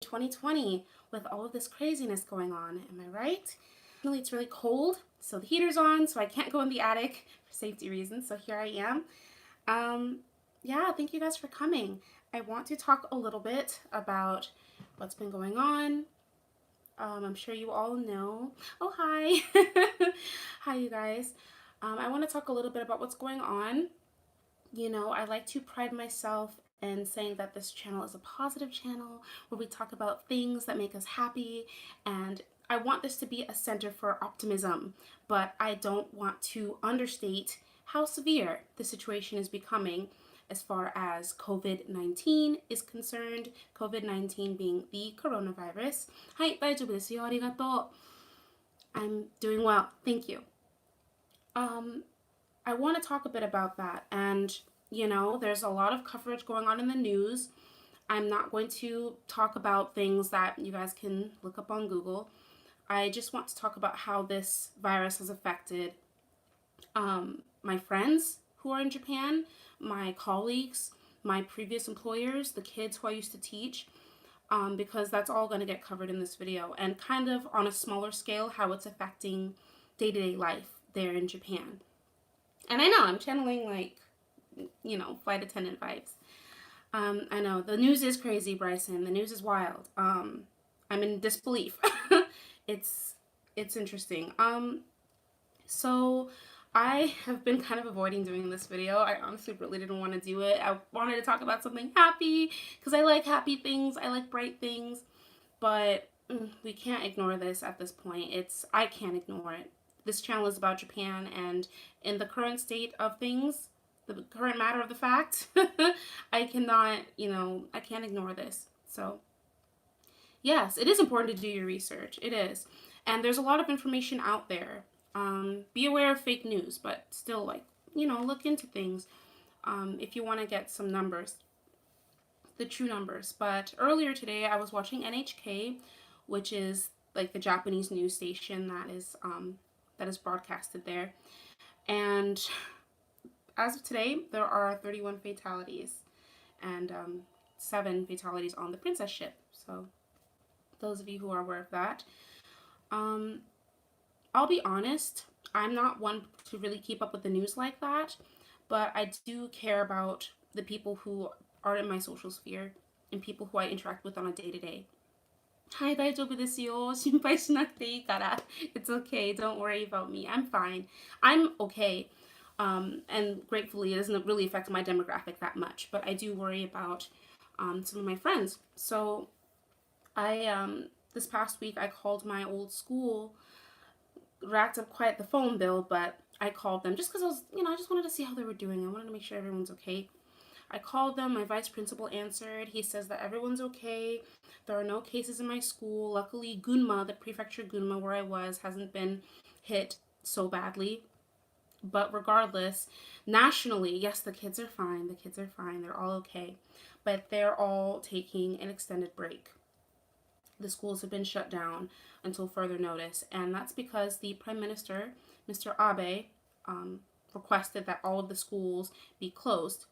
2020 with all of this craziness going on. Am I right? It's really cold, so the heater's on, so I can't go in the attic for safety reasons. So here I am. Um, yeah, thank you guys for coming. I want to talk a little bit about what's been going on. I'm sure you all know. Oh, hi. Hi, you guys. I want to talk a little bit about what's going on. I like to pride myself in saying that this channel is a positive channel where we talk about things that make us happy, and I want this to be a center for optimism, but I don't want to understate how severe the situation is becoming as far as COVID-19 is concerned. COVID-19 being the coronavirus. はい、大丈夫ですよ。ありがとう。I'm doing well. Thank you. I want to talk a bit about that. And, there's a lot of coverage going on in the news. I'm not going to talk about things that you guys can look up on Google. I just want to talk about how this virus has affected my friends who are in Japan, my colleagues, my previous employers, the kids who I used to teach, because that's all going to get covered in this video, and kind of on a smaller scale how it's affecting day-to-day life there in Japan. And I know I'm channeling flight attendant vibes. I know the news is crazy, Bryson. The news is wild. I'm in disbelief. it's interesting. So I have been kind of avoiding doing this video. I honestly really didn't want to do it. I wanted to talk about something happy because I like happy things. I like bright things, but we can't ignore this at this point. I can't ignore it. This channel is about Japan, and in the current state of things, the current matter of the fact, I cannot, I can't ignore this. So, yes, it is important to do your research. It is. And there's a lot of information out there. Be aware of fake news, but still, look into things if you want to get some numbers, the true numbers. But earlier today, I was watching NHK, which is like the Japanese news station that is broadcasted there. And as of today, there are 31 fatalities and 7 fatalities on the Princess ship. So those of you who are aware of that. I'll be honest, I'm not one to really keep up with the news like that, but I do care about the people who are in my social sphere and people who I interact with on a day-to-day. はい、大丈夫ですよ。心配しなくていいから。It's okay. Don't worry about me. I'm fine. I'm okay. And gratefully, it doesn't really affect my demographic that much. But I do worry about some of my friends. So this past week, I called my old school, racked up quite the phone bill, but I called them just because I just wanted to see how they were doing. I wanted to make sure everyone's okay. I called them. My vice principal answered. He says that everyone's okay. There are no cases in my school. Luckily, Gunma, the prefecture Gunma where I was, hasn't been hit so badly. But regardless, nationally, yes, the kids are fine. The kids are fine. They're all okay. But they're all taking an extended break. The schools have been shut down until further notice. And that's because the Prime Minister, Mr. Abe, requested that all of the schools be closed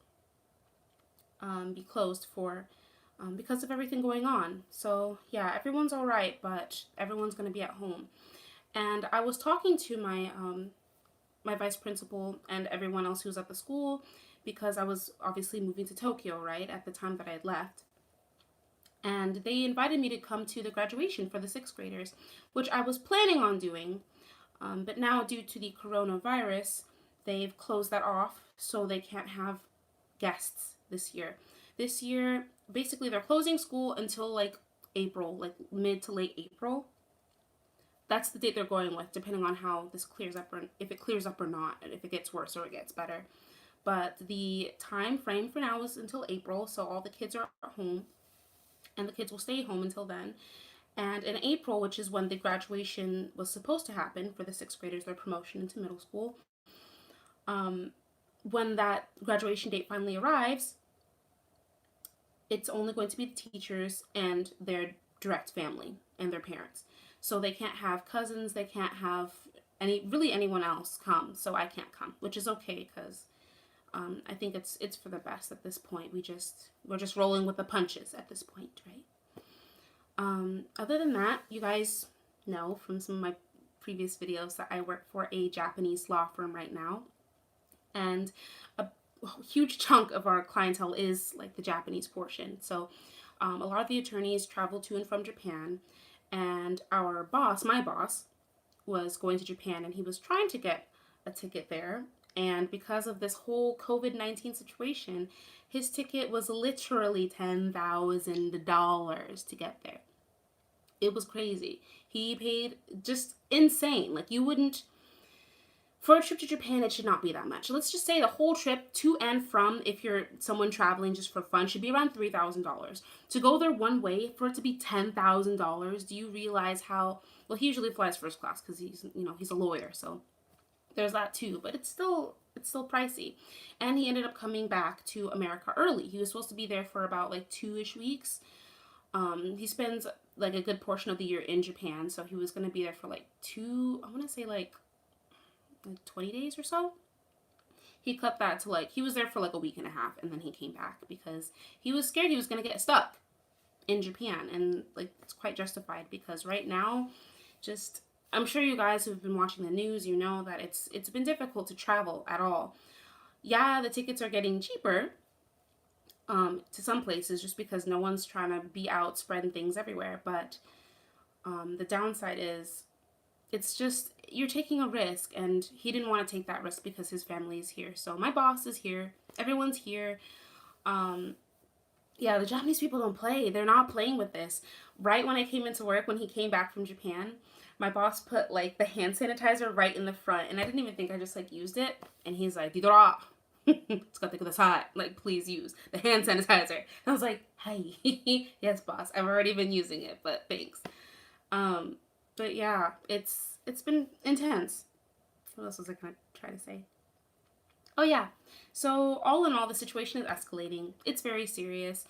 for because of everything going on. So yeah, everyone's all right, but everyone's going to be at home. And I was talking to my vice principal and everyone else who was at the school because I was obviously moving to Tokyo, right, at the time that I had left. And they invited me to come to the graduation for the 6th graders, which I was planning on doing. But now, due to the coronavirus, they've closed that off, so they can't have guests this year. This year, basically, they're closing school until April, mid to late April. That's the date they're going with, depending on how this clears up, or if it clears up or not, and if it gets worse or it gets better. But the time frame for now is until April, so all the kids are at home, and the kids will stay home until then. And in April, which is when the graduation was supposed to happen for the 6th graders, their promotion into middle school, when that graduation date finally arrives, it's only going to be the teachers and their direct family and their parents. So they can't have cousins, they can't have anyone else come. So I can't come, which is okay because I think it's for the best at this point. We're just rolling with the punches at this point, right? Other than that, you guys know from some of my previous videos that I work for a Japanese law firm right now. And a huge chunk of our clientele is like the Japanese portion. So a lot of the attorneys travel to and from Japan. And our boss, my boss, was going to Japan and he was trying to get a ticket there. And because of this whole COVID-19 situation, his ticket was literally $10,000 to get there. It was crazy. He paid just insane. Like, you wouldn't, for a trip to Japan, it should not be that much. Let's just say the whole trip to and from, if you're someone traveling just for fun, should be around $3,000. To go there one way, for it to be $10,000, do you realize how, well, he usually flies first class because he's a lawyer, so there's that too, but it's still pricey. And he ended up coming back to America early. He was supposed to be there for about like 2-ish weeks. He spends like a good portion of the year in Japan, so he was going to be there for like I want to say like 20 days or so. He cut that to he was there for like a week and a half, and then he came back because he was scared he was going to get stuck in Japan. And like, it's quite justified because right now, just, I'm sure you guys who've been watching the news, you know that it's been difficult to travel at all. Yeah, the tickets are getting cheaper to some places just because no one's trying to be out spreading things everywhere. But the downside is it's just, you're taking a risk, and he didn't want to take that risk because his family is here. So my boss is here. Everyone's here. Yeah, the Japanese people don't play. They're not playing with this. Right when I came into work, when he came back from Japan, my boss put like the hand sanitizer right in the front, and I didn't even think, I just like used it, and he's like, "Didora, like, please use the hand sanitizer." And I was like, "Hi, yes, boss. I've already been using it, but thanks." But yeah, it's been intense. What else was I gonna try to say? Oh yeah. So all in all, the situation is escalating. It's very serious.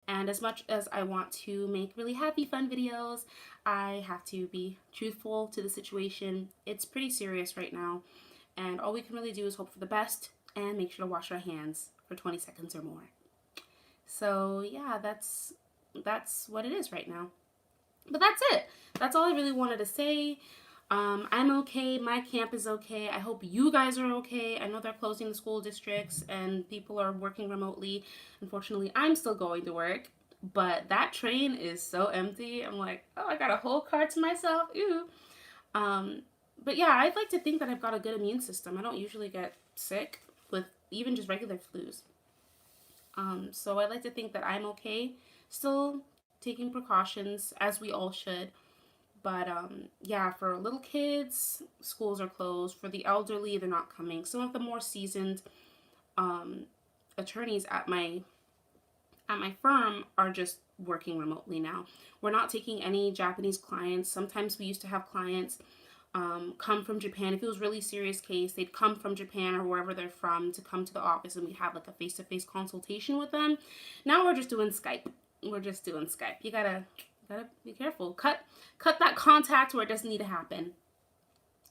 And as much as I want to make really happy, fun videos, I have to be truthful to the situation. It's pretty serious right now. And all we can really do is hope for the best and make sure to wash our hands for 20 seconds or more. So yeah, that's what it is right now. But that's it. That's all I really wanted to say. I'm okay. My camp is okay. I hope you guys are okay. I know they're closing the school districts and people are working remotely. Unfortunately, I'm still going to work, but that train is so empty. I'm like, oh, I got a whole car to myself. Ew. But yeah, I'd like to think that I've got a good immune system. I don't usually get sick with even just regular flus. So I'd like to think that I'm okay. Still taking precautions, as we all should. But yeah, for little kids, schools are closed. For the elderly, they're not coming. Some of the more seasoned attorneys at my firm are just working remotely now. We're not taking any Japanese clients. Sometimes we used to have clients come from Japan. If it was a really serious case, they'd come from Japan or wherever they're from to come to the office, and we'd have like a face-to-face consultation with them. Now we're just doing Skype. You gotta be careful. Cut that contact where it doesn't need to happen.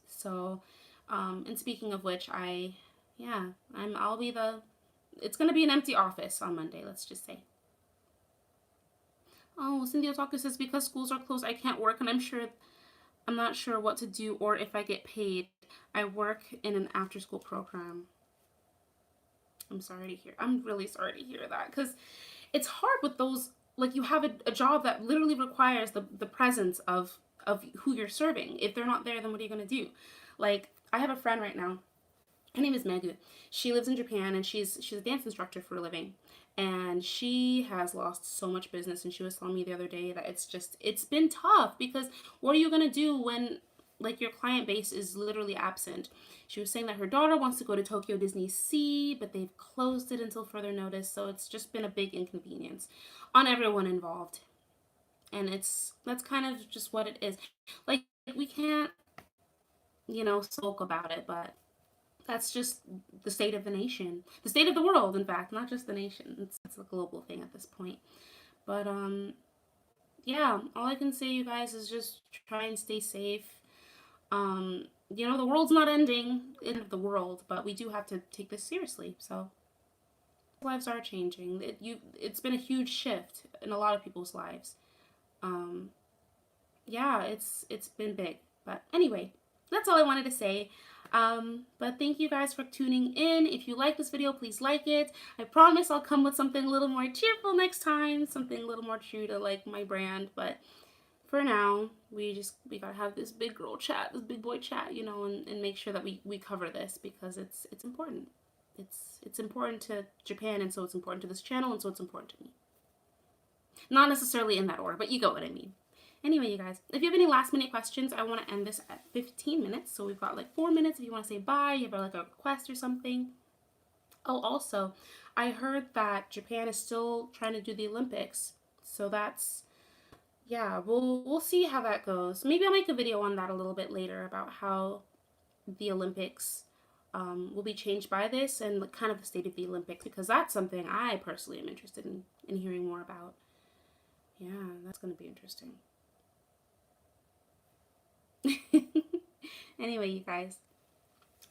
So, and speaking of which, it's gonna be an empty office on Monday. Let's just say. Oh, Cindy Otaku says, because schools are closed, I can't work, and I'm not sure what to do or if I get paid. I work in an after-school program. I'm really sorry to hear that, because it's hard with those. Like, you have a job that literally requires the presence of who you're serving. If they're not there, then what are you going to do? Like, I have a friend right now. Her name is Megu. She lives in Japan, and she's a dance instructor for a living. And she has lost so much business, and she was telling me the other day that it's been tough, because what are you going to do when, like, your client base is literally absent? She was saying that her daughter wants to go to Tokyo Disney Sea, but they've closed it until further notice, so it's just been a big inconvenience on everyone involved. And that's kind of just what it is. Like, we can't, sulk about it, but that's just the state of the nation. The state of the world, in fact, not just the nation. It's a global thing at this point. But, yeah, all I can say, you guys, is just try and stay safe. The world's not ending in the world, but we do have to take this seriously. So lives are changing. It's been a huge shift in a lot of people's lives. yeah, it's been big. But anyway, that's all I wanted to say. But thank you guys for tuning in. If you like this video, please like it. I promise I'll come with something a little more cheerful next time, something a little more true to like my brand. But for now, we gotta have this big girl chat, this big boy chat, you know, and make sure that we cover this because it's important. It's important to Japan, and so it's important to this channel, and so it's important to me. Not necessarily in that order, but you get what I mean. Anyway, you guys, if you have any last minute questions, I want to end this at 15 minutes. So we've got like 4 minutes if you want to say bye, you have like a request or something. Oh, also, I heard that Japan is still trying to do the Olympics. So that's, yeah, we'll see how that goes. Maybe I'll make a video on that a little bit later about how the Olympics will be changed by this and kind of the state of the Olympics, because that's something I personally am interested in hearing more about. Yeah, that's going to be interesting. Anyway, you guys,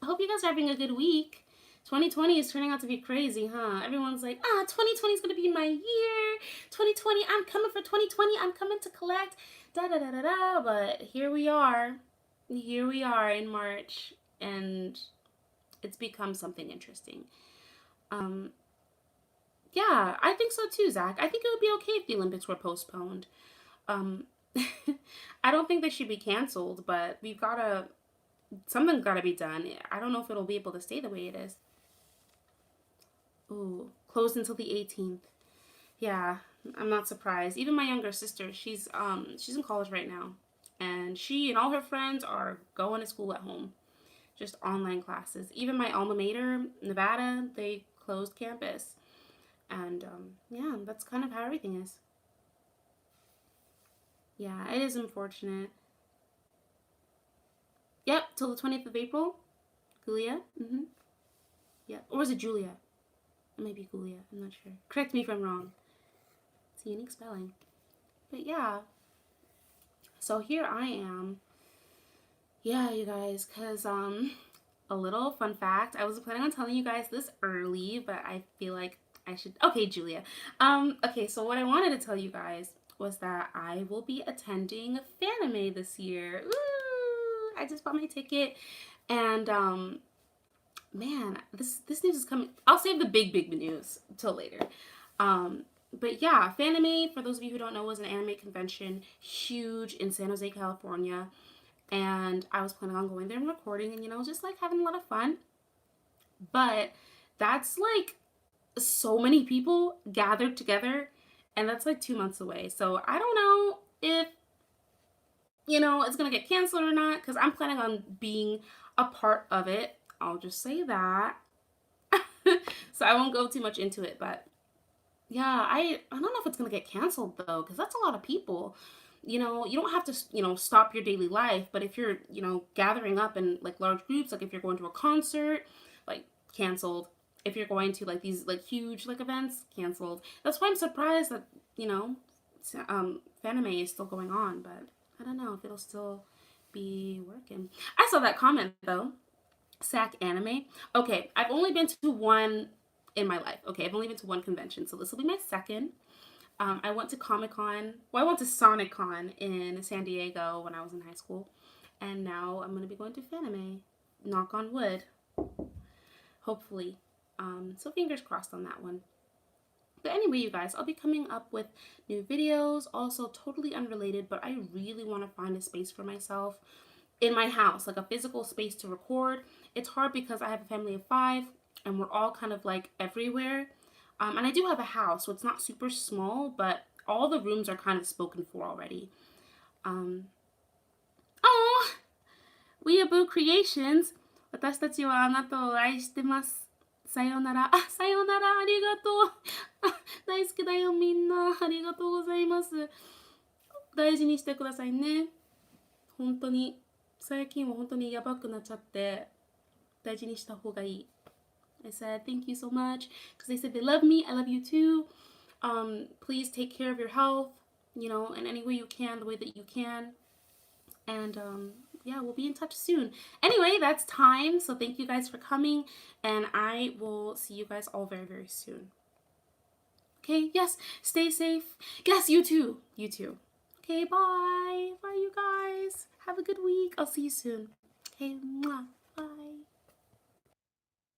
I hope you guys are having a good week. 2020 is turning out to be crazy, huh? Everyone's like, 2020 is going to be my year. 2020, I'm coming for 2020. I'm coming to collect. Da da da da da. But here we are. Here we are in March, and it's become something interesting. Yeah, I think so too, Zach. I think it would be okay if the Olympics were postponed. Um, I don't think they should be canceled, but something's gotta be done. I don't know if it'll be able to stay the way it is. Ooh, closed until the 18th. Yeah, I'm not surprised. Even my younger sister, she's in college right now, and she and all her friends are going to school at home, just online classes. Even my alma mater, Nevada, they closed campus, and yeah, that's kind of how everything is. Yeah, it is unfortunate. Yep, till the 20th of April. Julia. Yeah, or was it Julia? It might be Julia. I'm not sure. Correct me if I'm wrong. It's a unique spelling. But yeah. So here I am. Yeah, you guys, because a little fun fact. I was planning on telling you guys this early, but I feel like I should. Okay, Julia. Okay, so what I wanted to tell you guys was that I will be attending Fanime this year. Ooh, I just bought my ticket, and man, this news is coming. I'll save the big news till later. But yeah, Fanime, for those of you who don't know, was an anime convention, huge in San Jose, California. And I was planning on going there and recording and, you know, just like having a lot of fun. But that's like so many people gathered together, and that's like 2 months away. So I don't know if, you know, it's gonna get canceled or not, because I'm planning on being a part of it. I'll just say that. So I won't go too much into it, but yeah, I don't know if it's gonna get canceled though, because that's a lot of people. You know, you don't have to, you know, stop your daily life, but if you're, you know, gathering up in like large groups, like if you're going to a concert, like canceled. If you're going to like these like huge like events, canceled. That's why I'm surprised that, you know, Fanime is still going on, but I don't know if it'll still be working. I saw that comment though. SAC anime. Okay, I've only been to one in my life. Okay, I've only been to one convention, so this will be my second. I went to Comic Con. Well, I went to Sonic Con in San Diego when I was in high school, and now I'm gonna be going to Fanime. Knock on wood. Hopefully. So fingers crossed on that one. But anyway, you guys, I'll be coming up with new videos, also totally unrelated, but I really want to find a space for myself in my house, like a physical space to record. It's hard because I have a family of 5 and we're all kind of like everywhere. And I do have a house, so it's not super small, but all the rooms are kind of spoken for already. Oh, Weeaboo Creations. 私たちはあなたを愛してます。さようなら。さようなら。ありがとう。大好きだよ、みんな。ありがとうございます。大事にしてくださいね。本当に。最近は本当にやばくなっちゃって、大事にした方がいい。I said, thank you so much. Because they said they love me. I love you too. Please take care of your health, you know, in any way you can, the way that you can. And yeah, we'll be in touch soon. Anyway, that's time. So thank you guys for coming. And I will see you guys all very soon. Okay, yes, stay safe. Yes, you too. You too. Okay, bye. Bye, you guys. Have a good week. I'll see you soon. Okay, mwah.